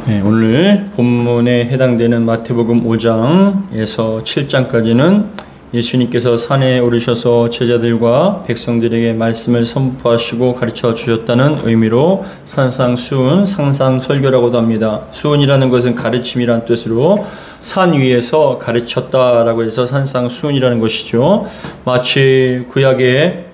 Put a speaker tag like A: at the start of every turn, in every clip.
A: 네, 오늘 본문에 해당되는 마태복음 5장에서 7장까지는 예수님께서 산에 오르셔서 제자들과 백성들에게 말씀을 선포하시고 가르쳐 주셨다는 의미로 산상수훈, 상상설교라고도 합니다. 수훈이라는 것은 가르침이란 뜻으로 산 위에서 가르쳤다라고 해서 산상수훈이라는 것이죠. 마치 구약의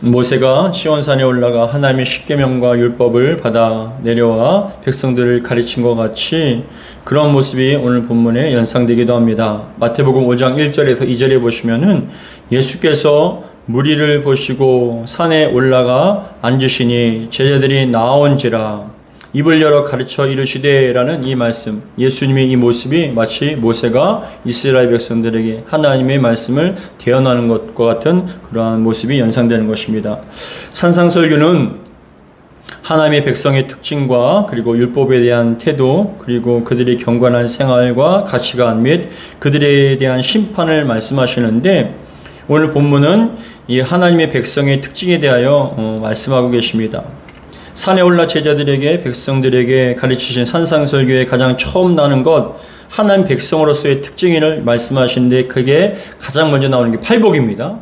A: 모세가 시온산에 올라가 하나님의 십계명과 율법을 받아 내려와 백성들을 가르친 것 같이 그런 모습이 오늘 본문에 연상되기도 합니다. 마태복음 5장 1절에서 2절에 보시면은 예수께서 무리를 보시고 산에 올라가 앉으시니 제자들이 나온지라 입을 열어 가르쳐 이르시되라는 이 말씀, 예수님의 이 모습이 마치 모세가 이스라엘 백성들에게 하나님의 말씀을 대언하는 것과 같은 그러한 모습이 연상되는 것입니다. 산상설교는 하나님의 백성의 특징과 그리고 율법에 대한 태도, 그리고 그들의 경건한 생활과 가치관 및 그들에 대한 심판을 말씀하시는데, 오늘 본문은 이 하나님의 백성의 특징에 대하여 말씀하고 계십니다. 산에 올라 제자들에게 백성들에게 가르치신 산상설교의 가장 처음 나는 것, 하나님 백성으로서의 특징을 말씀하시는데 그게 가장 먼저 나오는 게 팔복입니다.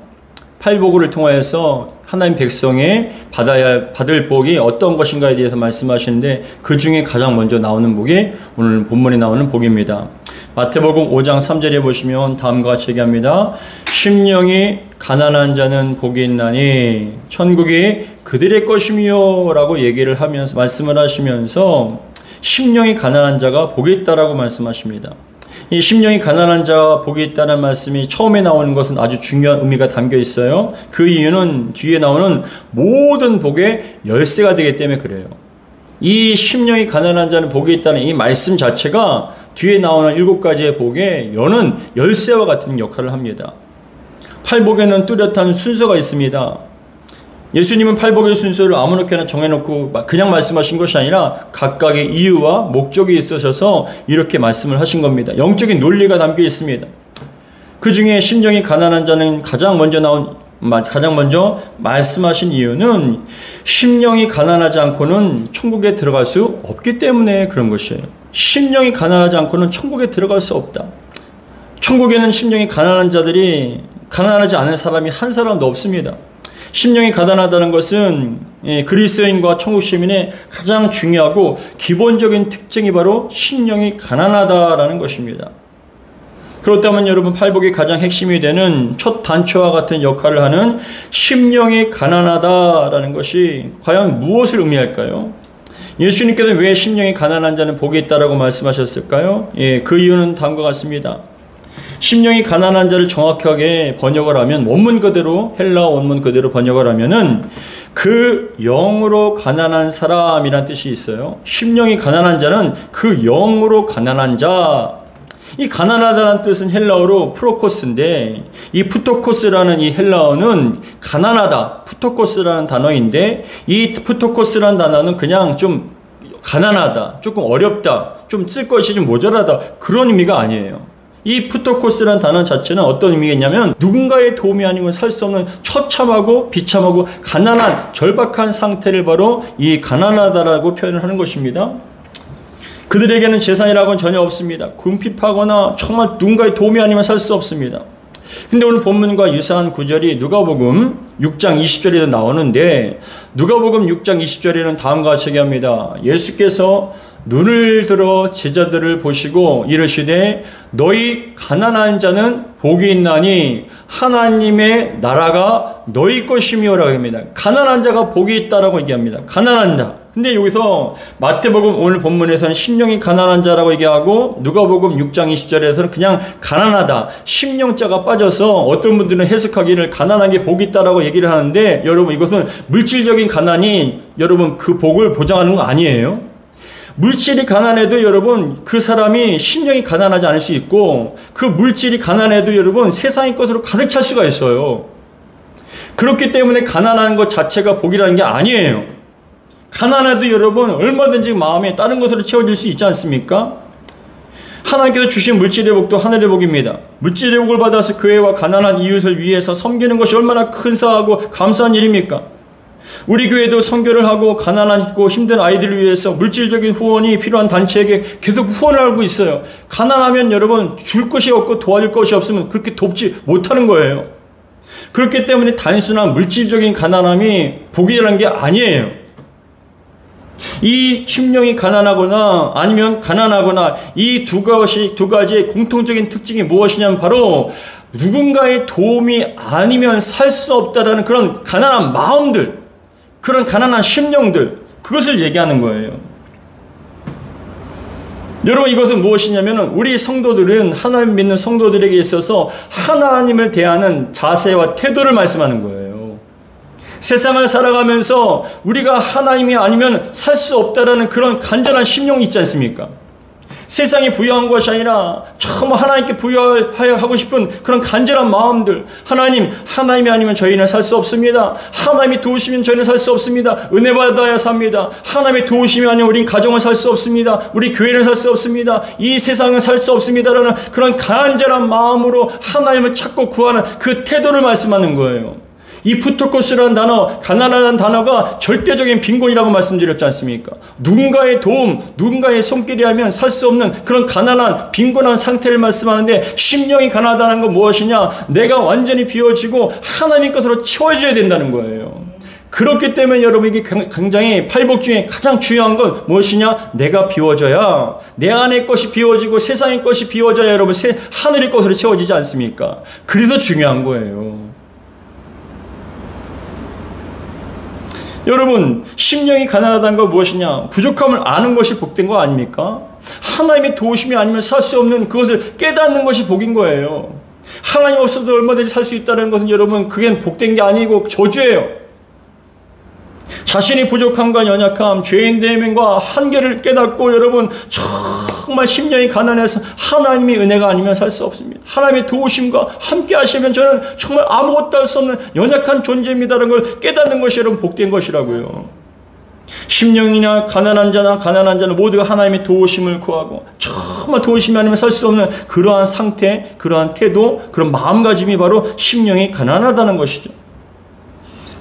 A: 팔복을 통하여서 하나님 백성의 받을 복이 어떤 것인가에 대해서 말씀하시는데 그 중에 가장 먼저 나오는 복이 오늘 본문에 나오는 복입니다. 마태복음 5장 3절에 보시면 다음과 같이 얘기합니다. 심령이 가난한 자는 복이 있나니 천국이 그들의 것이며 라고 얘기를 하면서 말씀을 하시면서 심령이 가난한 자가 복이 있다라고 말씀하십니다. 이 심령이 가난한 자가 복이 있다는 말씀이 처음에 나오는 것은 아주 중요한 의미가 담겨 있어요. 그 이유는 뒤에 나오는 모든 복의 열쇠가 되기 때문에 그래요. 이 심령이 가난한 자는 복이 있다는 이 말씀 자체가 뒤에 나오는 7가지의 복에 여는 열쇠와 같은 역할을 합니다. 팔복에는 뚜렷한 순서가 있습니다. 예수님은 팔복의 순서를 아무렇게나 정해놓고 그냥 말씀하신 것이 아니라 각각의 이유와 목적이 있으셔서 이렇게 말씀을 하신 겁니다. 영적인 논리가 담겨 있습니다. 그 중에 심령이 가난한 자는 가장 먼저 말씀하신 이유는 심령이 가난하지 않고는 천국에 들어갈 수 없기 때문에 그런 것이에요. 심령이 가난하지 않고는 천국에 들어갈 수 없다. 천국에는 심령이 가난하지 않은 사람이 한 사람도 없습니다. 심령이 가난하다는 것은 그리스도인과 천국 시민의 가장 중요하고 기본적인 특징이 바로 심령이 가난하다라는 것입니다. 그렇다면 여러분, 팔복의 가장 핵심이 되는 첫 단초와 같은 역할을 하는 심령이 가난하다라는 것이 과연 무엇을 의미할까요? 예수님께서는 왜 심령이 가난한 자는 복이 있다라고 말씀하셨을까요? 그 이유는 다음과 같습니다. 심령이 가난한 자를 정확하게 번역을 하면 헬라 원문 그대로 번역을 하면은 그 영으로 가난한 사람이란 뜻이 있어요. 심령이 가난한 자는 그 영으로 가난한 자. 이 가난하다는 뜻은 헬라어로 프로코스인데 이 푸토코스라는 이 헬라어는 가난하다, 푸토코스라는 단어인데 이 푸토코스라는 단어는 그냥 좀 가난하다, 조금 어렵다, 좀 쓸 것이 좀 모자라다 그런 의미가 아니에요. 이 푸토코스라는 단어 자체는 어떤 의미가 있냐면 누군가의 도움이 아니면 살 수 없는 처참하고 비참하고 가난한 절박한 상태를 바로 이 가난하다라고 표현을 하는 것입니다. 그들에게는 재산이라고는 전혀 없습니다. 궁핍하거나 정말 누군가의 도움이 아니면 살 수 없습니다. 근데 오늘 본문과 유사한 구절이 누가복음 6장 20절에도 나오는데 누가복음 6장 20절에는 다음과 같이 얘기합니다. 예수께서 눈을 들어 제자들을 보시고 이르시되 너희 가난한 자는 복이 있나니 하나님의 나라가 너희 것이며라고 합니다. 가난한 자가 복이 있다라고 얘기합니다. 가난한 자. 근데 여기서 마태복음 오늘 본문에서는 심령이 가난한 자라고 얘기하고 누가복음 6장 20절에서는 그냥 가난하다, 심령자가 빠져서 어떤 분들은 해석하기를 가난한 게 복이 있다라고 얘기를 하는데 여러분, 이것은 물질적인 가난이 여러분 그 복을 보장하는 거 아니에요. 물질이 가난해도 여러분 그 사람이 심령이 가난하지 않을 수 있고 그 물질이 가난해도 여러분 세상의 것으로 가득 찰 수가 있어요. 그렇기 때문에 가난한 것 자체가 복이라는 게 아니에요. 가난해도 여러분 얼마든지 마음에 다른 것으로 채워질 수 있지 않습니까? 하나님께서 주신 물질의 복도 하늘의 복입니다. 물질의 복을 받아서 교회와 가난한 이웃을 위해서 섬기는 것이 얼마나 근사하고 감사한 일입니까? 우리 교회도 선교를 하고 가난하고 힘든 아이들을 위해서 물질적인 후원이 필요한 단체에게 계속 후원을 하고 있어요. 가난하면 여러분 줄 것이 없고 도와줄 것이 없으면 그렇게 돕지 못하는 거예요. 그렇기 때문에 단순한 물질적인 가난함이 복이라는 게 아니에요. 이 심령이 가난하거나 아니면 가난하거나 이 두 가지의 공통적인 특징이 무엇이냐면 바로 누군가의 도움이 아니면 살 수 없다라는 그런 가난한 마음들, 그런 가난한 심령들, 그것을 얘기하는 거예요. 여러분, 이것은 무엇이냐면 우리 성도들은 하나님 믿는 성도들에게 있어서 하나님을 대하는 자세와 태도를 말씀하는 거예요. 세상을 살아가면서 우리가 하나님이 아니면 살 수 없다라는 그런 간절한 심령이 있지 않습니까? 세상이 부여한 것이 아니라 정말 하나님께 부여하고 싶은 그런 간절한 마음들. 하나님이 아니면 저희는 살 수 없습니다. 하나님이 도우시면 저희는 살 수 없습니다. 은혜 받아야 삽니다. 하나님이 도우시면 아니면 우린 가정을 살 수 없습니다. 우리 교회는 살 수 없습니다. 이 세상은 살 수 없습니다라는 그런 간절한 마음으로 하나님을 찾고 구하는 그 태도를 말씀하는 거예요. 이 푸토코스라는 단어, 가난하다는 단어가 절대적인 빈곤이라고 말씀드렸지 않습니까? 누군가의 도움, 누군가의 손길이 하면 살 수 없는 그런 가난한 빈곤한 상태를 말씀하는데, 심령이 가난하다는 건 무엇이냐? 내가 완전히 비워지고 하나님 것으로 채워져야 된다는 거예요. 그렇기 때문에 여러분에게 굉장히 팔복 중에 가장 중요한 건 무엇이냐? 내가 비워져야, 내 안의 것이 비워지고 세상의 것이 비워져야 여러분 하늘의 것으로 채워지지 않습니까? 그래서 중요한 거예요. 여러분, 심령이 가난하다는 건 무엇이냐? 부족함을 아는 것이 복된 거 아닙니까? 하나님의 도우심이 아니면 살 수 없는 그것을 깨닫는 것이 복인 거예요. 하나님 없어도 얼마든지 살 수 있다는 것은 여러분, 그게 복된 게 아니고 저주예요. 자신이 부족함과 연약함, 죄인됨과 한계를 깨닫고 여러분 정말 심령이 가난해서 하나님의 은혜가 아니면 살 수 없습니다. 하나님의 도우심과 함께 하시면 저는 정말 아무것도 할 수 없는 연약한 존재입니다라는 걸 깨닫는 것이 여러분 복된 것이라고요. 심령이나 가난한 자는 모두가 하나님의 도우심을 구하고 정말 도우심이 아니면 살 수 없는 그러한 상태, 그러한 태도, 그런 마음가짐이 바로 심령이 가난하다는 것이죠.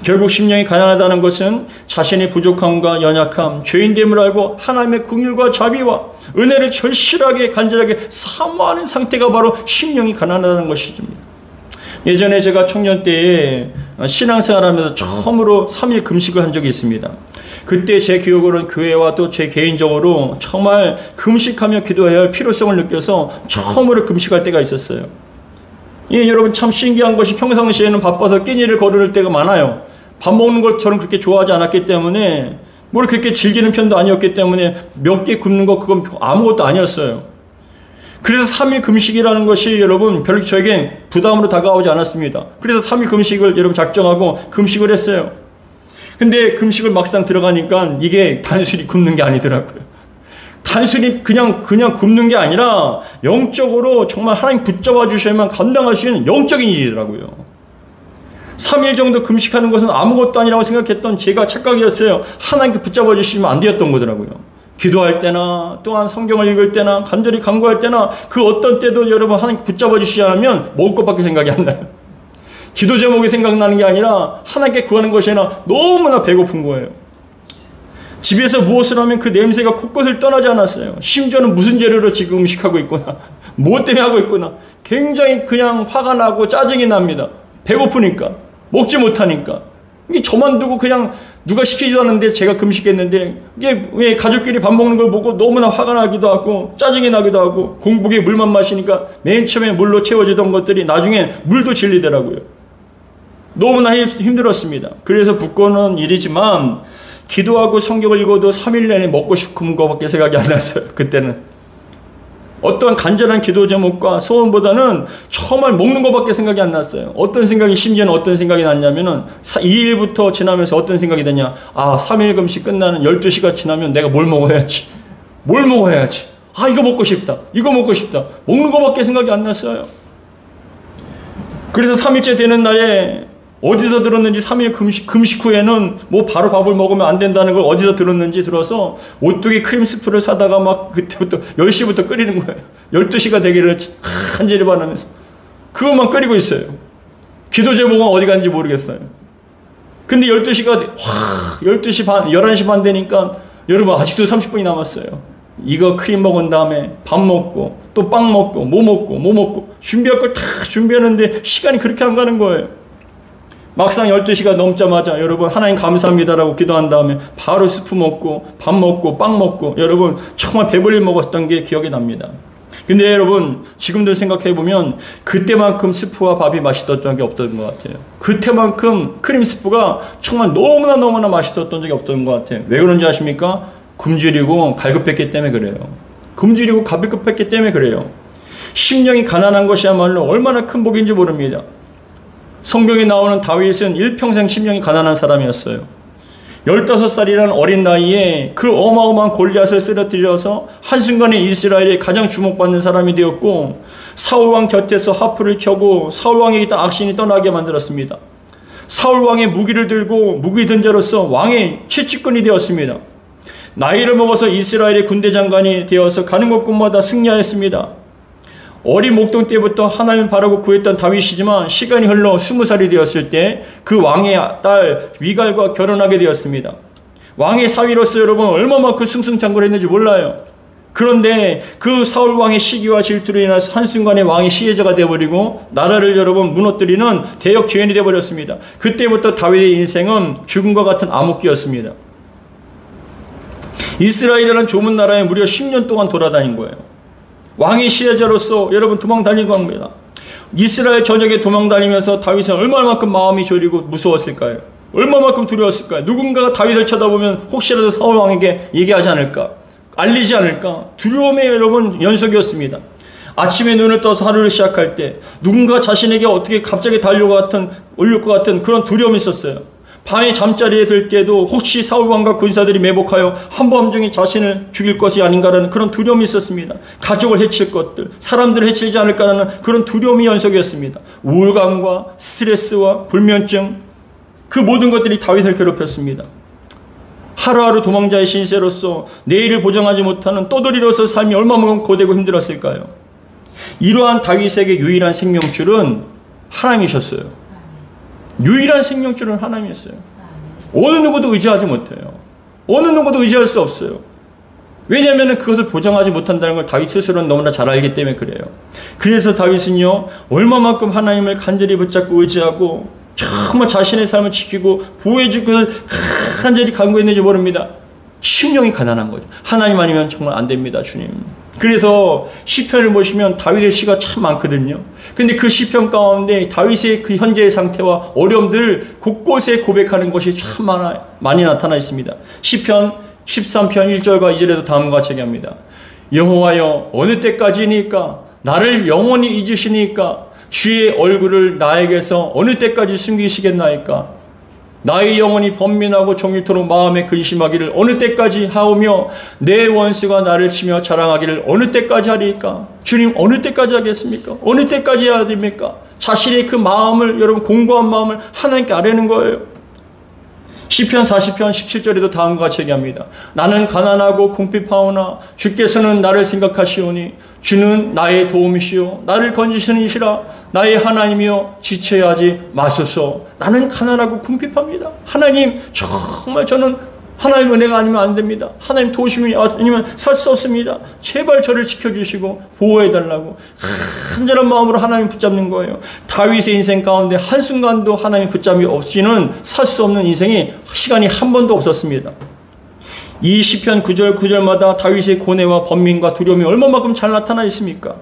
A: 결국 심령이 가난하다는 것은 자신의 부족함과 연약함, 죄인됨을 알고 하나님의 긍휼과 자비와 은혜를 절실하게 간절하게 사모하는 상태가 바로 심령이 가난하다는 것이죠. 예전에 제가 청년 때에 신앙생활하면서 처음으로 3일 금식을 한 적이 있습니다. 그때 제 기억으로는 교회와 또 제 개인적으로 정말 금식하며 기도해야 할 필요성을 느껴서 처음으로 금식할 때가 있었어요. 예, 여러분 참 신기한 것이 평상시에는 바빠서 끼니를 거르는 때가 많아요. 밥 먹는 걸 저는 그렇게 좋아하지 않았기 때문에 뭘 그렇게 즐기는 편도 아니었기 때문에 몇 개 굶는 거 그건 아무것도 아니었어요. 그래서 3일 금식이라는 것이 여러분 별로 저에겐 부담으로 다가오지 않았습니다. 그래서 3일 금식을 여러분 작정하고 금식을 했어요. 근데 금식을 막상 들어가니까 이게 단순히 굶는 게 아니더라고요. 단순히 그냥 굶는 게 아니라 영적으로 정말 하나님 붙잡아 주셔야만 감당할 수 있는 영적인 일이더라고요. 3일 정도 금식하는 것은 아무것도 아니라고 생각했던 제가 착각이었어요. 하나님께 붙잡아 주시면 안 되었던 거더라고요. 기도할 때나 또한 성경을 읽을 때나 간절히 간구할 때나 그 어떤 때도 여러분 하나님 붙잡아 주시지 않으면 먹을 것밖에 생각이 안 나요. 기도 제목이 생각나는 게 아니라 하나님께 구하는 것이 아니라 너무나 배고픈 거예요. 집에서 무엇을 하면 그 냄새가 코끝을 떠나지 않았어요. 심지어는 무슨 재료로 지금 음식하고 있구나, 뭐 때문에 하고 있구나, 굉장히 그냥 화가 나고 짜증이 납니다. 배고프니까, 먹지 못하니까. 이게 저만 두고 그냥 누가 시키지도 않는데 제가 금식했는데 이게 왜 가족끼리 밥 먹는 걸 보고 너무나 화가 나기도 하고 짜증이 나기도 하고 공복에 물만 마시니까 맨 처음에 물로 채워지던 것들이 나중에 물도 질리더라고요. 너무나 힘들었습니다. 그래서 부끄러운 일이지만 기도하고 성경을 읽어도 3일 내내 먹고 싶은 것밖에 생각이 안 났어요. 그때는 어떤 간절한 기도 제목과 소원보다는 정말 먹는 것밖에 생각이 안 났어요. 어떤 생각이, 심지어는 어떤 생각이 났냐면은 2일부터 지나면서 어떤 생각이 되냐, 3일 금식 끝나는 12시가 지나면 내가 뭘 먹어야지, 이거 먹고 싶다, 먹는 것밖에 생각이 안 났어요. 그래서 3일째 되는 날에 어디서 들었는지 3일 금식 후에는 뭐 바로 밥을 먹으면 안 된다는 걸 어디서 들었는지 들어서 오뚜기 크림 스프를 사다가 막 그때부터 10시부터 끓이는 거예요. 12시가 되기를 간절히 바라면서 그것만 끓이고 있어요. 기도 제목은 어디 갔는지 모르겠어요. 근데 12시 반, 11시 반 되니까 여러분 아직도 30분이 남았어요. 이거 크림 먹은 다음에 밥 먹고 또 빵 먹고 뭐 먹고 준비할 걸 다 준비하는데 시간이 그렇게 안 가는 거예요. 막상 12시가 넘자마자 여러분 하나님 감사합니다라고 기도한 다음에 바로 스프 먹고 밥 먹고 빵 먹고 여러분 정말 배불리 먹었던 게 기억이 납니다. 근데 여러분 지금도 생각해보면 그때만큼 스프와 밥이 맛있었던 게 없던 것 같아요. 그때만큼 크림 스프가 정말 너무나 맛있었던 적이 없던 것 같아요. 왜 그런지 아십니까? 굶주리고 갈급했기 때문에 그래요. 굶주리고 갈급했기 때문에 그래요. 심령이 가난한 것이야말로 얼마나 큰 복인지 모릅니다. 성경에 나오는 다윗은 일평생 심령이 가난한 사람이었어요. 15살이라는 어린 나이에 그 어마어마한 골리앗을 쓰러뜨려서 한순간에 이스라엘의 가장 주목받는 사람이 되었고 사울왕 곁에서 하프를 켜고 사울왕에 있던 악신이 떠나게 만들었습니다. 사울왕의 무기를 들고 무기 든자로서 왕의 최측근이 되었습니다. 나이를 먹어서 이스라엘의 군대 장관이 되어서 가는 곳곳마다 승리하였습니다. 어린 목동 때부터 하나님을 바라고 구했던 다윗이지만 시간이 흘러 20살이 되었을 때 그 왕의 딸 위갈과 결혼하게 되었습니다. 왕의 사위로서 여러분 얼마만큼 승승장구를 했는지 몰라요. 그런데 그 사울 왕의 시기와 질투로 인해서 한순간에 왕의 시혜자가 되어버리고 나라를 여러분 무너뜨리는 대역 죄인이 되어버렸습니다. 그때부터 다윗의 인생은 죽음과 같은 암흑기였습니다. 이스라엘이라는 좁은 나라에 무려 10년 동안 돌아다닌 거예요. 왕의 시혜자로서 여러분 도망다니고 합니다. 이스라엘 전역에 도망다니면서 다윗은 얼마만큼 마음이 졸이고 무서웠을까요? 얼마만큼 두려웠을까요? 누군가가 다윗을 쳐다보면 혹시라도 사울 왕에게 얘기하지 않을까? 알리지 않을까? 두려움의 여러분 연속이었습니다. 아침에 눈을 떠서 하루를 시작할 때 누군가 자신에게 어떻게 갑자기 올릴 것 같은 그런 두려움이 있었어요. 밤에 잠자리에 들 때도 혹시 사울왕과 군사들이 매복하여 한밤중에 자신을 죽일 것이 아닌가라는 그런 두려움이 있었습니다. 가족을 해칠 것들, 사람들을 해치지 않을까라는 그런 두려움이 연속이었습니다. 우울감과 스트레스와 불면증, 그 모든 것들이 다윗을 괴롭혔습니다. 하루하루 도망자의 신세로서 내일을 보장하지 못하는 떠돌이로서 삶이 얼마나 고되고 힘들었을까요? 이러한 다윗에게 유일한 생명줄은 하나님이셨어요. 유일한 생명줄은 하나님이었어요. 어느 누구도 의지하지 못해요. 어느 누구도 의지할 수 없어요. 왜냐하면 그것을 보장하지 못한다는 걸 다윗 스스로는 너무나 잘 알기 때문에 그래요. 그래서 다윗은요 얼마만큼 하나님을 간절히 붙잡고 의지하고 정말 자신의 삶을 지키고 보호해줄 것을 간절히 간구했는지 모릅니다. 심령이 가난한 거죠. 하나님 아니면 정말 안 됩니다, 주님. 그래서 시편을 보시면 다윗의 시가 참 많거든요. 근데 그 시편 가운데 다윗의 그 현재의 상태와 어려움들을 곳곳에 고백하는 것이 참 많이 나타나 있습니다. 시편 13편 1절과 2절에도 다음과 같이 얘기합니다. 여호와여 어느 때까지니까 나를 영원히 잊으시니까 주의 얼굴을 나에게서 어느 때까지 숨기시겠나이까. 나의 영혼이 번민하고 종일토록 마음에 근심하기를 어느 때까지 하오며 내 원수가 나를 치며 자랑하기를 어느 때까지 하리까. 주님 어느 때까지 하겠습니까? 어느 때까지 해야 됩니까? 자신의 그 마음을 여러분 공고한 마음을 하나님께 아뢰는 거예요. 시편 40편 17절에도 다음과 같이 얘기합니다. 나는 가난하고 궁핍하오나 주께서는 나를 생각하시오니 주는 나의 도움이시오 나를 건지시는 이시라 나의 하나님이여 지체야 하지 마소서. 나는 가난하고 궁핍합니다. 하나님 정말 저는 하나님 은혜가 아니면 안 됩니다. 하나님 도우심이 아니면 살 수 없습니다. 제발 저를 지켜주시고 보호해달라고 간절한 마음으로 하나님 붙잡는 거예요. 다윗의 인생 가운데 한순간도 하나님 붙잡이 없이는 살 수 없는 인생이 시간이 한 번도 없었습니다. 이 시편 9절 9절마다 다윗의 고뇌와 번민과 두려움이 얼마만큼 잘 나타나 있습니까?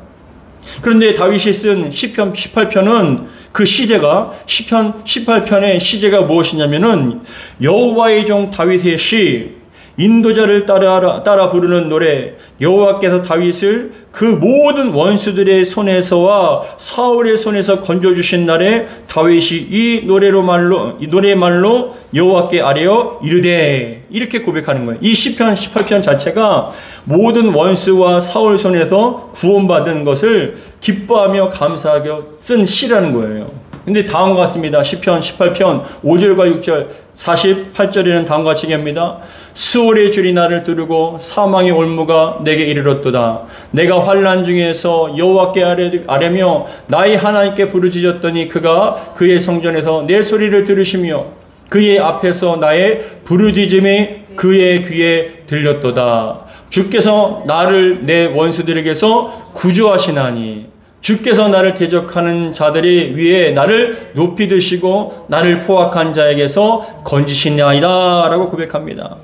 A: 그런데 다윗이 쓴 시편 18편은 그 시제가 시편 18편의 시제가 무엇이냐면은 여호와의 종 다윗의 시, 인도자를 따라 부르는 노래, 여호와께서 다윗을 그 모든 원수들의 손에서와 사울의 손에서 건져주신 날에 다윗이 이 노래의 말로 여호와께 아뢰어 이르되 이렇게 고백하는 거예요. 이 시편 18편 자체가 모든 원수와 사울 손에서 구원받은 것을 기뻐하며 감사하게 쓴 시라는 거예요. 근데 다음과 같습니다. 시편 18편 5절과 6절 48절에는 다음과 같이 얘기합니다. 수월의 줄이 나를 두르고 사망의 올무가 내게 이르렀도다. 내가 환난 중에서 여호와께 아뢰며 나의 하나님께 부르짖었더니 그가 그의 성전에서 내 소리를 들으시며 그의 앞에서 나의 부르짖음이 그의 귀에 들렸도다. 주께서 나를 내 원수들에게서 구주하시나니 주께서 나를 대적하는 자들이 위에 나를 높이 드시고 나를 포악한 자에게서 건지시나이다 라고 고백합니다.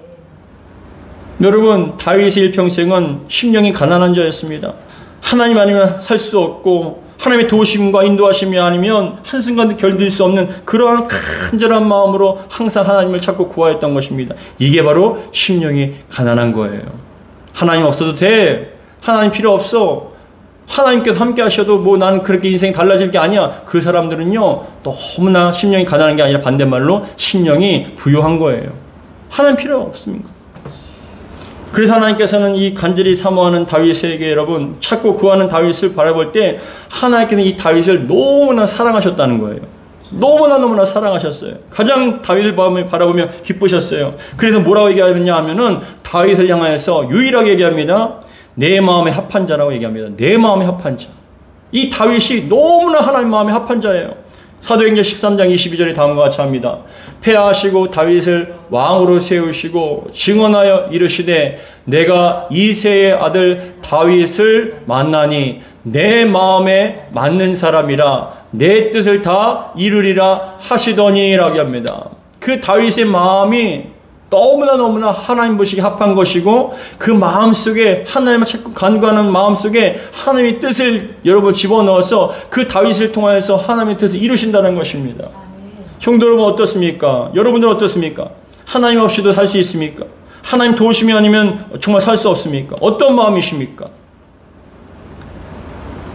A: 여러분, 다윗의 일평생은 심령이 가난한 자였습니다. 하나님 아니면 살 수 없고 하나님의 도우심과 인도하심이 아니면 한순간도 견딜 수 없는 그러한 간절한 마음으로 항상 하나님을 찾고 구하였던 것입니다. 이게 바로 심령이 가난한 거예요. 하나님 없어도 돼. 하나님 필요 없어. 하나님께서 함께 하셔도 뭐 난 그렇게 인생이 달라질 게 아니야. 그 사람들은요, 너무나 심령이 가난한 게 아니라 반대말로 심령이 부유한 거예요. 하나님 필요 없습니다. 그래서 하나님께서는 이 간절히 사모하는 다윗에게 여러분 찾고 구하는 다윗을 바라볼 때 하나님께서는 이 다윗을 너무나 사랑하셨다는 거예요. 너무나 사랑하셨어요. 가장 다윗을 바라보며 기쁘셨어요. 그래서 뭐라고 얘기하느냐 하면은 다윗을 향하여서 유일하게 얘기합니다. 내 마음에 합한 자라고 얘기합니다. 내 마음에 합한 자. 이 다윗이 너무나 하나님 마음에 합한 자예요. 사도행전 13장 22절에 다음과 같이 합니다. 폐하시고 다윗을 왕으로 세우시고 증언하여 이르시되 내가 이새의 아들 다윗을 만나니 내 마음에 맞는 사람이라 내 뜻을 다 이루리라 하시더니라고 합니다. 그 다윗의 마음이 너무나 하나님 보시기에 합한 것이고 그 마음속에 하나님을 자꾸 간구하는 마음속에 하나님의 뜻을 여러분 집어넣어서 그 다윗을 통하여서 하나님의 뜻을 이루신다는 것입니다. 형도 여러분 어떻습니까? 여러분들 어떻습니까? 하나님 없이도 살 수 있습니까? 하나님 도우심이 아니면 정말 살 수 없습니까? 어떤 마음이십니까?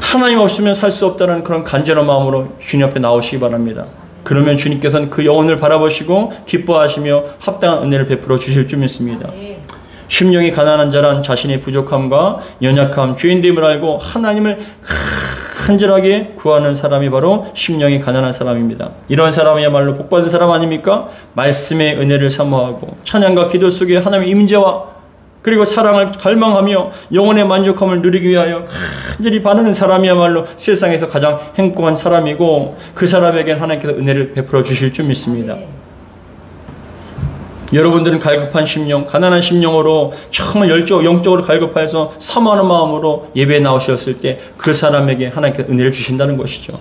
A: 하나님 없으면 살 수 없다는 그런 간절한 마음으로 주님 앞에 나오시기 바랍니다. 그러면 주님께서는 그 영혼을 바라보시고 기뻐하시며 합당한 은혜를 베풀어 주실 줄 믿습니다. 심령이 가난한 자란 자신의 부족함과 연약함, 죄인됨을 알고 하나님을 간절하게 구하는 사람이 바로 심령이 가난한 사람입니다. 이런 사람이야말로 복받은 사람 아닙니까? 말씀의 은혜를 사모하고 찬양과 기도 속에 하나님의 임재와 그리고 사랑을 갈망하며 영혼의 만족함을 누리기 위하여 간절히 바라는 사람이야말로 세상에서 가장 행복한 사람이고 그 사람에게는 하나님께서 은혜를 베풀어 주실 줄 믿습니다. 여러분들은 갈급한 심령, 가난한 심령으로 정말 영적으로 갈급해서 사모하는 마음으로 예배에 나오셨을 때 그 사람에게 하나님께서 은혜를 주신다는 것이죠.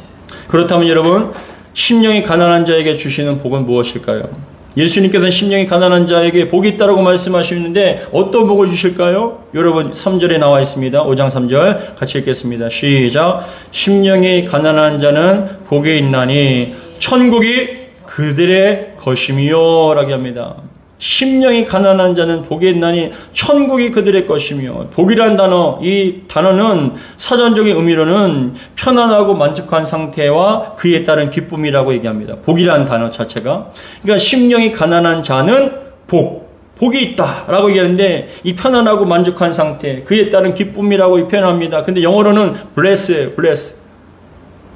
A: 그렇다면 여러분, 심령이 가난한 자에게 주시는 복은 무엇일까요? 예수님께서는 심령이 가난한 자에게 복이 있다고 말씀하시는데 어떤 복을 주실까요? 여러분 3절에 나와 있습니다. 5장 3절 같이 읽겠습니다. 시작. 심령이 가난한 자는 복이 있나니 천국이 그들의 것이며 라고 합니다. 심령이 가난한 자는 복이 있나니 천국이 그들의 것이며 복이란 단어, 이 단어는 사전적인 의미로는 편안하고 만족한 상태와 그에 따른 기쁨이라고 얘기합니다. 복이란 단어 자체가. 그러니까 심령이 가난한 자는 복이 있다라고 얘기하는데 이 편안하고 만족한 상태, 그에 따른 기쁨이라고 표현합니다. 근데 영어로는 bless.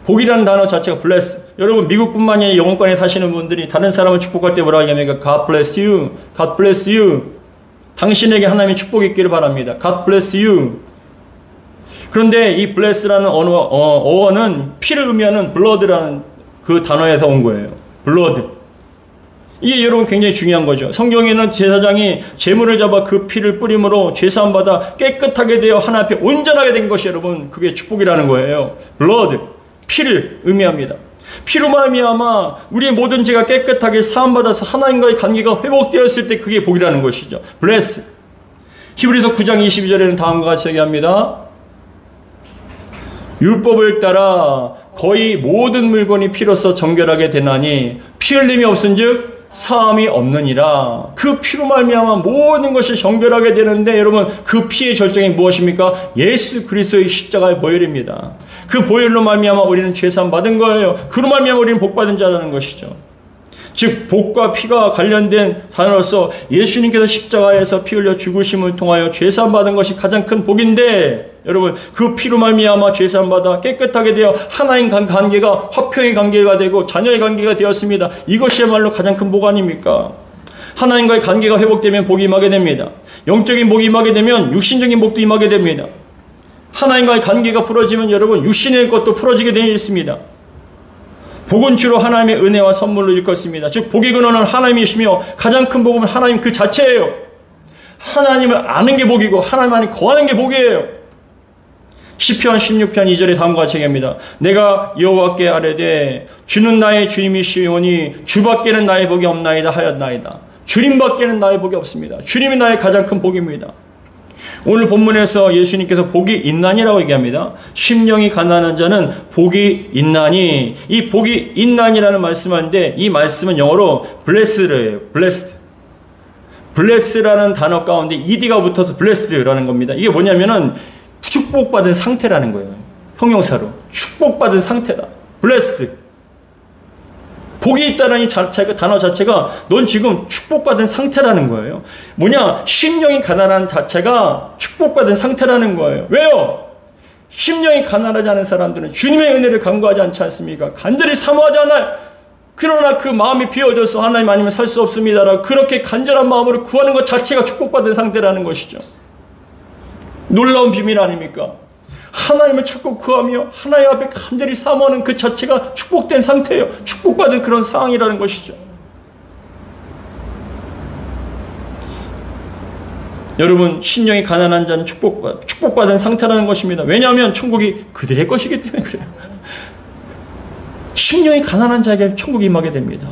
A: 복이라는 단어 자체가 bless. 여러분 미국뿐만이 아니라 영어권에 사시는 분들이 다른 사람을 축복할 때 뭐라고 얘기합니까? God bless you. God bless you. 당신에게 하나님의 축복이 있기를 바랍니다. God bless you. 그런데 이 bless라는 어원은 피를 의미하는 blood라는 그 단어에서 온 거예요. blood. 이게 여러분 굉장히 중요한 거죠. 성경에는 제사장이 제물을 잡아 그 피를 뿌림으로 죄사함받아 깨끗하게 되어 하나님 앞에 온전하게 된 것이 여러분 그게 축복이라는 거예요. blood. 피를 의미합니다. 피로 말미암아 우리의 모든 죄가 깨끗하게 사함받아서 하나님과의 관계가 회복되었을 때 그게 복이라는 것이죠. bless. 히브리서 9장 22절에는 다음과 같이 얘기합니다. 율법을 따라 거의 모든 물건이 피로써 정결하게 되나니 피 흘림이 없은즉 사함이 없느니라. 그 피로 말미암아 모든 것이 정결하게 되는데 여러분 그 피의 절정이 무엇입니까? 예수 그리스도의 십자가의 보혈입니다. 그 보혈로 말미암아 우리는 죄사함 받은 거예요. 그로 말미암아 우리는 복 받은 자라는 것이죠. 즉 복과 피가 관련된 단어로서 예수님께서 십자가에서 피 흘려 죽으심을 통하여 죄사함 받은 것이 가장 큰 복인데 여러분 그 피로 말미암아 죄사함 받아 깨끗하게 되어 하나님 관계가 화평의 관계가 되고 자녀의 관계가 되었습니다. 이것이야말로 가장 큰 복 아닙니까? 하나님과의 관계가 회복되면 복이 임하게 됩니다. 영적인 복이 임하게 되면 육신적인 복도 임하게 됩니다. 하나님과의 관계가 풀어지면 여러분 육신의 것도 풀어지게 되어 있습니다. 복은 주로 하나님의 은혜와 선물로 일컫습니다. 즉 복의 근원은 하나님이시며 가장 큰 복은 하나님 그 자체예요. 하나님을 아는 게 복이고 하나님 안에 거하는 게 복이에요. 시편 16편 2절에 다음과 같이 얘기합니다. 내가 여호와께 아뢰되 주는 나의 주님이시오니 주밖에는 나의 복이 없나이다 하였나이다. 주님밖에는 나의 복이 없습니다. 주님이 나의 가장 큰 복입니다. 오늘 본문에서 예수님께서 복이 있나니라고 얘기합니다. 심령이 가난한 자는 복이 있나니, 이 복이 있나니라는 말씀하는데 이 말씀은 영어로 blessed예요. blessed라는 단어 가운데 ed가 붙어서 blessed라는 겁니다. 이게 뭐냐면은 축복받은 상태라는 거예요. 형용사로 축복받은 상태다. blessed. 복이 있다는 이 자체가, 단어 자체가 넌 지금 축복받은 상태라는 거예요. 뭐냐? 심령이 가난한 자체가 축복받은 상태라는 거예요. 왜요? 심령이 가난하지 않은 사람들은 주님의 은혜를 간구하지 않지 않습니까? 간절히 사모하지 않아요. 그러나 그 마음이 비워져서 하나님 아니면 살 수 없습니다라고 그렇게 간절한 마음으로 구하는 것 자체가 축복받은 상태라는 것이죠. 놀라운 비밀 아닙니까? 하나님을 찾고 구하며 하나님 앞에 간절히 사모하는 그 자체가 축복된 상태예요. 축복받은 그런 상황이라는 것이죠. 여러분, 심령이 가난한 자는 축복받은 상태라는 것입니다. 왜냐하면 천국이 그들의 것이기 때문에 그래요. 심령이 가난한 자에게 천국이 임하게 됩니다.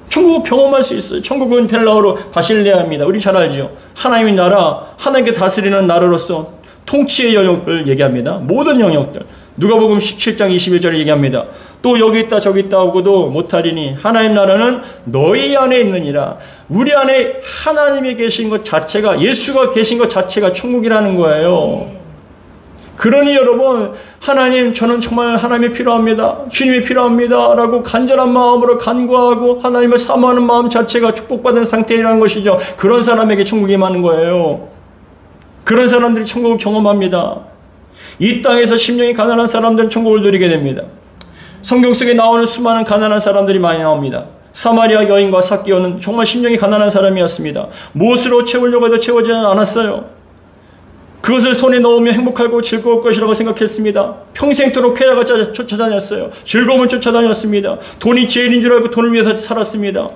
A: 천국을 경험할 수 있어요. 천국은 헬라어로 바실레아입니다. 우리 잘 알죠. 하나님의 나라, 하나님께 다스리는 나라로서 통치의 영역을 얘기합니다. 모든 영역들. 누가복음 17장 21절에 얘기합니다. 또 여기 있다 저기 있다 하고도 못하리니 하나님 나라는 너희 안에 있느니라. 우리 안에 하나님이 계신 것 자체가, 예수가 계신 것 자체가 천국이라는 거예요. 그러니 여러분, 하나님 저는 정말 하나님이 필요합니다. 주님이 필요합니다. 라고 간절한 마음으로 간구하고 하나님을 사모하는 마음 자체가 축복받은 상태라는 것이죠. 그런 사람에게 천국이 임하는 거예요. 그런 사람들이 천국을 경험합니다. 이 땅에서 심령이 가난한 사람들은 천국을 누리게 됩니다. 성경 속에 나오는 수많은 가난한 사람들이 많이 나옵니다. 사마리아 여인과 삭개오는 정말 심령이 가난한 사람이었습니다. 무엇으로 채우려고 해도 채워지지 않았어요. 그것을 손에 넣으면 행복하고 즐거울 것이라고 생각했습니다. 평생토록 쾌락을 쫓아다녔어요. 즐거움을 쫓아다녔습니다. 돈이 제일인 줄 알고 돈을 위해서 살았습니다.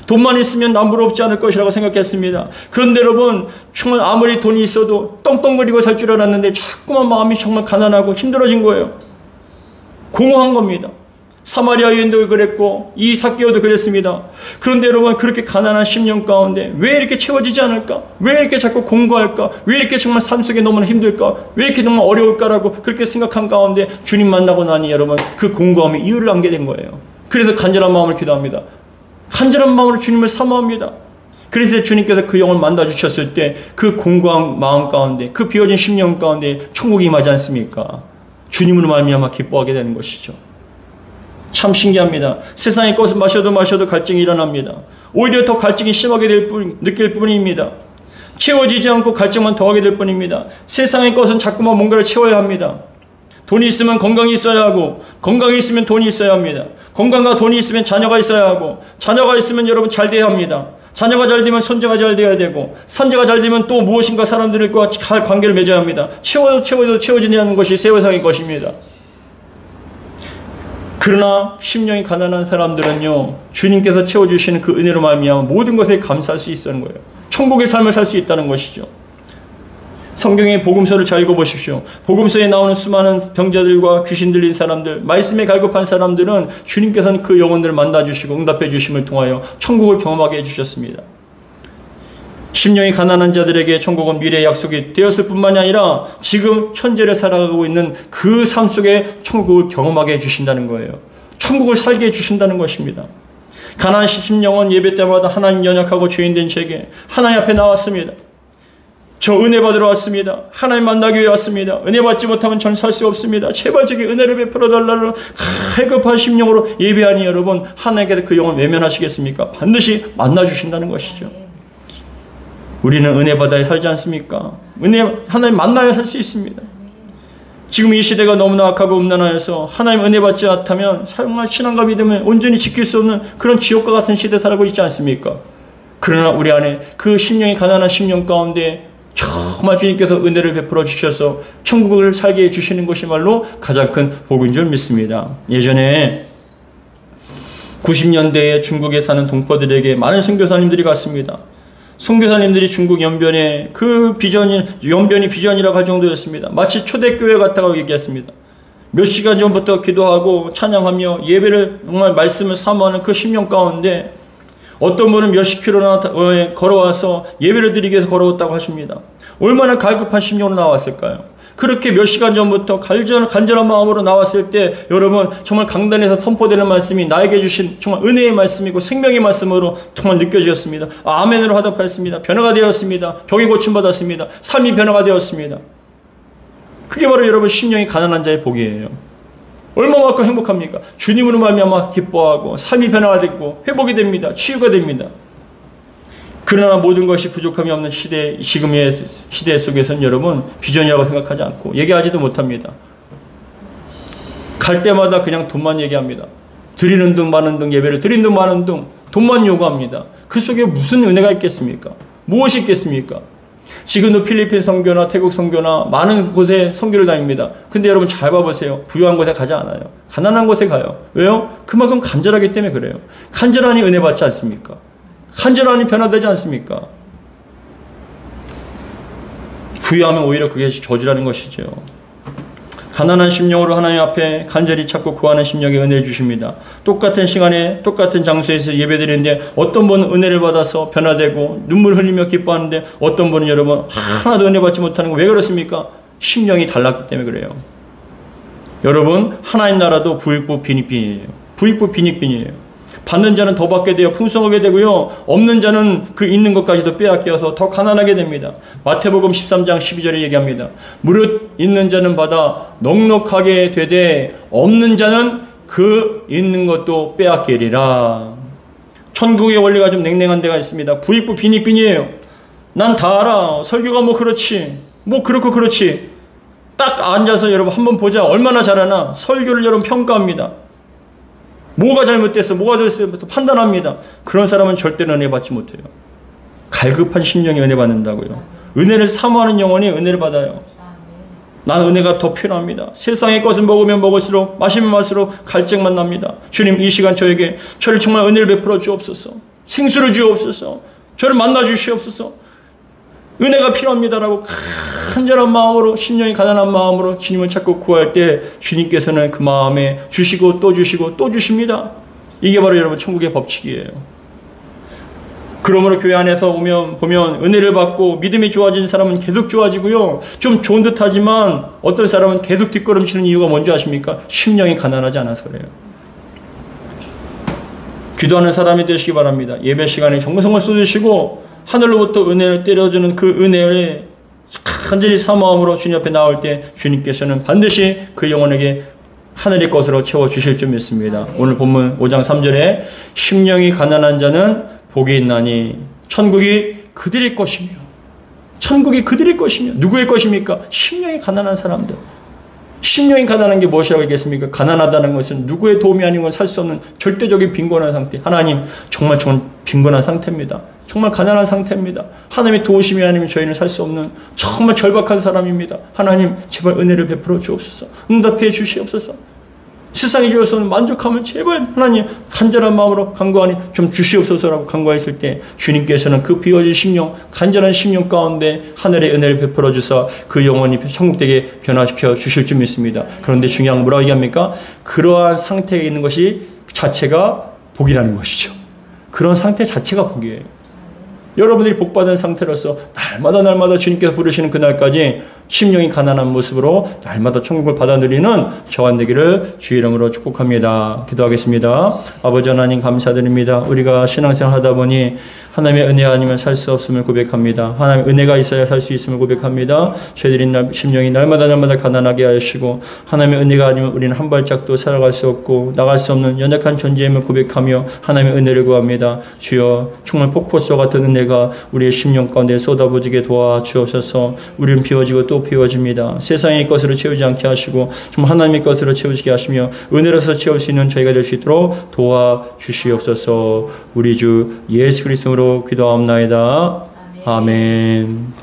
A: 돈만 있으면 남부럽지 않을 것이라고 생각했습니다. 그런데 여러분, 정말 아무리 돈이 있어도 떵떵거리고 살 줄 알았는데 자꾸만 마음이 정말 가난하고 힘들어진 거예요. 공허한 겁니다. 사마리아 여인도 그랬고 이 삭개오도 그랬습니다. 그런데 여러분, 그렇게 가난한 심령 가운데 왜 이렇게 채워지지 않을까? 왜 이렇게 자꾸 공고할까? 왜 이렇게 정말 삶 속에 너무나 힘들까? 왜 이렇게 정말 어려울까라고 그렇게 생각한 가운데 주님 만나고 나니 여러분, 그 공고함에 이유를 안게 된 거예요. 그래서 간절한 마음을 기도합니다. 간절한 마음으로 주님을 사모합니다. 그래서 주님께서 그 영을 만나 주셨을 때 그 공고한 마음 가운데, 그 비워진 심령 가운데 천국이 임하지 않습니까? 주님으로 말미암아 기뻐하게 되는 것이죠. 참 신기합니다. 세상의 것을 마셔도 갈증이 일어납니다. 오히려 더 갈증이 심하게 느낄 뿐입니다. 채워지지 않고 갈증만 더하게 될 뿐입니다. 세상의 것은 자꾸만 뭔가를 채워야 합니다. 돈이 있으면 건강이 있어야 하고, 건강이 있으면 돈이 있어야 합니다. 건강과 돈이 있으면 자녀가 있어야 하고, 자녀가 있으면 여러분 잘 돼야 합니다. 자녀가 잘 되면 손자가 잘 돼야 되고, 손자가 잘 되면 또 무엇인가 사람들과 잘 관계를 맺어야 합니다. 채워도 채워지지 않는 것이 세상의 것입니다. 그러나 심령이 가난한 사람들은요, 주님께서 채워주시는 그 은혜로 말미암아 모든 것에 감사할 수 있다는 거예요. 천국의 삶을 살 수 있다는 것이죠. 성경의 복음서를 잘 읽어보십시오. 복음서에 나오는 수많은 병자들과 귀신 들린 사람들, 말씀에 갈급한 사람들은 주님께서는 그 영혼들을 만나주시고 응답해 주심을 통하여 천국을 경험하게 해주셨습니다. 심령이 가난한 자들에게 천국은 미래의 약속이 되었을 뿐만이 아니라 지금 현재를 살아가고 있는 그 삶 속에 천국을 경험하게 해주신다는 거예요. 천국을 살게 해주신다는 것입니다. 가난한 심령은 예배 때마다 하나님 연약하고 죄인된 제게 하나님 앞에 나왔습니다. 저 은혜 받으러 왔습니다. 하나님 만나기 위해 왔습니다. 은혜 받지 못하면 전 살 수 없습니다. 제발 제게 은혜를 베풀어 달라는 갈급한 심령으로 예배하니 여러분, 하나님께서 그 영혼 외면하시겠습니까? 반드시 만나주신다는 것이죠. 우리는 은혜 받아야 살지 않습니까? 하나님 만나야 살 수 있습니다. 지금 이 시대가 너무나 악하고 음란하여서 하나님 은혜 받지 않다면 정말 신앙과 믿음을 온전히 지킬 수 없는 그런 지옥과 같은 시대에 살고 있지 않습니까? 그러나 우리 안에 그 심령이 가난한 심령 가운데 정말 주님께서 은혜를 베풀어 주셔서 천국을 살게 해주시는 것이말로 가장 큰 복인 줄 믿습니다. 예전에 90년대에 중국에 사는 동포들에게 많은 선교사님들이 갔습니다. 선교사님들이 중국 연변에 그 연변이 비전이라고 할 정도였습니다. 마치 초대교회 같다고 얘기했습니다. 몇 시간 전부터 기도하고 찬양하며 예배를 정말 말씀을 사모하는 그 심령 가운데 어떤 분은 몇십 킬로나 걸어와서 예배를 드리기 위해서 걸어왔다고 하십니다. 얼마나 갈급한 심령으로 나왔을까요? 그렇게 몇 시간 전부터 간절한 마음으로 나왔을 때 여러분 정말 강단에서 선포되는 말씀이 나에게 주신 정말 은혜의 말씀이고 생명의 말씀으로 정말 느껴지었습니다. 아멘으로 화답하였습니다. 변화가 되었습니다. 병이 고침받았습니다. 삶이 변화가 되었습니다. 그게 바로 여러분 심령이 가난한 자의 복이에요. 얼마만큼 행복합니까? 주님으로 말미암아 기뻐하고 삶이 변화가 되고 회복이 됩니다. 치유가 됩니다. 그러나 모든 것이 부족함이 없는 지금의 시대 속에서는 여러분 비전이라고 생각하지 않고 얘기하지도 못합니다. 갈 때마다 그냥 돈만 얘기합니다. 드리는 등 마는 등 예배를 드리는 등 마는 등 돈만 요구합니다. 그 속에 무슨 은혜가 있겠습니까? 무엇이 있겠습니까? 지금도 필리핀 선교나 태국 선교나 많은 곳에 선교를 다닙니다. 근데 여러분 잘 봐보세요. 부유한 곳에 가지 않아요. 가난한 곳에 가요. 왜요? 그만큼 간절하기 때문에 그래요. 간절하니 은혜 받지 않습니까? 간절하니 변화되지 않습니까? 부유하면 오히려 그게 저주라는 것이죠. 가난한 심령으로 하나님 앞에 간절히 찾고 구하는 심령에 은혜를 주십니다. 똑같은 시간에 똑같은 장소에서 예배드리는데 어떤 분은 은혜를 받아서 변화되고 눈물 흘리며 기뻐하는데 어떤 분은 여러분 하나도 은혜 받지 못하는 거 왜 그렇습니까? 심령이 달랐기 때문에 그래요. 여러분 하나님 나라도 부익부 빈익빈이에요. 부익부 빈익빈이에요. 받는 자는 더 받게 되어 풍성하게 되고요. 없는 자는 그 있는 것까지도 빼앗겨서 더 가난하게 됩니다. 마태복음 13장 12절에 얘기합니다. 무릇 있는 자는 받아 넉넉하게 되되 없는 자는 그 있는 것도 빼앗기리라. 천국의 원리가 좀 냉랭한 데가 있습니다. 부익부 빈익빈이에요. 난 다 알아. 설교가 뭐 그렇지. 뭐 그렇고 그렇지. 딱 앉아서 여러분 한번 보자. 얼마나 잘하나. 설교를 여러분 평가합니다. 뭐가 잘못됐어, 뭐가 잘못됐어 판단합니다. 그런 사람은 절대로 은혜 받지 못해요. 갈급한 심령이 은혜 받는다고요. 은혜를 사모하는 영혼이 은혜를 받아요. 나는 은혜가 더 필요합니다. 세상의 것을 먹으면 먹을수록 마시면 마실수록 갈증만 납니다. 주님 이 시간 저를 정말 은혜를 베풀어 주옵소서. 생수를 주옵소서. 저를 만나 주시옵소서. 은혜가 필요합니다라고 간절한 마음으로 심령이 가난한 마음으로 주님을 찾고 구할 때 주님께서는 그 마음에 주시고 또 주시고 또 주십니다. 이게 바로 여러분 천국의 법칙이에요. 그러므로 교회 안에서 보면 은혜를 받고 믿음이 좋아진 사람은 계속 좋아지고요. 좀 좋은 듯하지만 어떤 사람은 계속 뒷걸음치는 이유가 뭔지 아십니까? 심령이 가난하지 않아서 그래요. 기도하는 사람이 되시기 바랍니다. 예배 시간에 정성을 쏟으시고 하늘로부터 은혜를 때려주는 그 은혜를 간절히 사모함으로 주님 앞에 나올 때 주님께서는 반드시 그 영혼에게 하늘의 것으로 채워주실 줄 믿습니다. 오늘 본문 5장 3절에 심령이 가난한 자는 복이 있나니 천국이 그들의 것이며 천국이 그들의 것이며 누구의 것입니까? 심령이 가난한 사람들. 심령이 가난한 게 무엇이라고 얘기했습니까? 가난하다는 것은 누구의 도움이 아닌 건 살 수 없는 절대적인 빈곤한 상태. 하나님 정말 빈곤한 상태입니다. 정말 가난한 상태입니다. 하나님의 도우심이 아니면 저희는 살 수 없는 정말 절박한 사람입니다. 하나님 제발 은혜를 베풀어 주옵소서. 응답해 주시옵소서. 세상이 주어서는 만족함을 제발 하나님 간절한 마음으로 간구하니 좀 주시옵소서라고 간구했을 때 주님께서는 그 비워진 심령 간절한 심령 가운데 하늘의 은혜를 베풀어 주사 그 영혼이 천국되게 변화시켜 주실 줄 믿습니다. 그런데 중요한 건 뭐라고 얘기합니까? 그러한 상태에 있는 것이 자체가 복이라는 것이죠. 그런 상태 자체가 복이에요. 여러분들이 복받은 상태로서 날마다 주님께서 부르시는 그날까지 심령이 가난한 모습으로 날마다 천국을 받아 누리는 저와 되기를 주의 이름으로 축복합니다. 기도하겠습니다. 아버지 하나님 감사드립니다. 우리가 신앙생활 하다 보니 하나님의 은혜 아니면 살 수 없음을 고백합니다. 하나님의 은혜가 있어야 살 수 있음을 고백합니다. 저희들이 심령이 날마다 가난하게 하시고 하나님의 은혜가 아니면 우리는 한 발짝도 살아갈 수 없고 나갈 수 없는 연약한 존재임을 고백하며 하나님의 은혜를 구합니다. 주여 정말 폭포수 같은 은혜가 우리의 심령 가운데 쏟아부지게 도와주옵소서. 우리는 비워지고 또 비워집니다. 세상의 것으로 채우지 않게 하시고 정말 하나님의 것으로 채우시게 하시며 은혜로서 채울 수 있는 저희가 될 수 있도록 도와주시옵소서. 우리 주 예수 그리스도로 기도하옵나이다. 아멘.